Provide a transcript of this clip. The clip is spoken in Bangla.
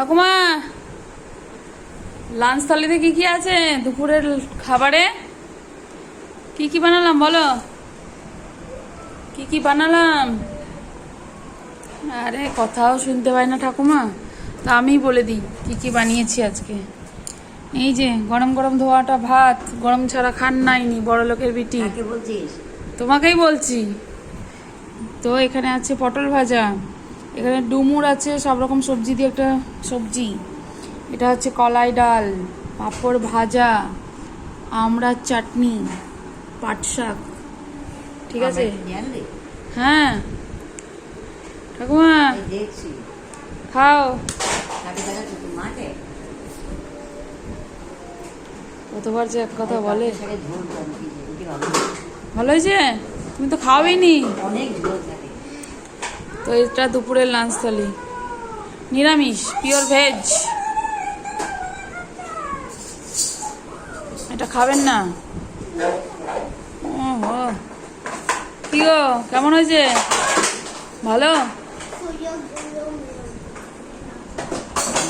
ঠাকুমা, লাঞ্চ থালিতে কি কি আছে দুপুরের খাবারে? কি কি বানালাম বলো, কি কি বানালাম? আরে কথাও শুনতে পাই না ঠাকুমা, তা আমি বলে দিই কি কি বানিয়েছি আজকে। এই যে গরম গরম ধোয়াটা ভাত, গরম ছাড়া খান নাইনি বড় লোকের বিটি। কাকে বলছিস? তোমাকেই বলছি। তো এখানে আছে পটল ভাজা, এখানে ডুমুর আছে, সব রকম সবজি দিয়ে একটা সবজি। এটা হচ্ছে কলাই ডাল, পাঁপড় ভাজা, আমড়ার চাটনি, পাট শাক। ঠিক আছে? জানলি? হ্যাঁ ঠাকুমা, এই দেখছি। খাও। কাকে দেখাচ্ছ তুই? মাকে? কতবার যে এক কথা বলে। শাকে ঝোল কম কি যে, রুটি ভালো। ভালো হয়েছে? তুমি তো খাওয়াইনি। অনেক ঝোল থাকে। তো এটা দুপুরের লাঞ্চ থালি, নিরামিষ, পিওর ভেজ। এটা খাবেন না? ওহো, কি গো, কেমন হয়েছে? ভালো?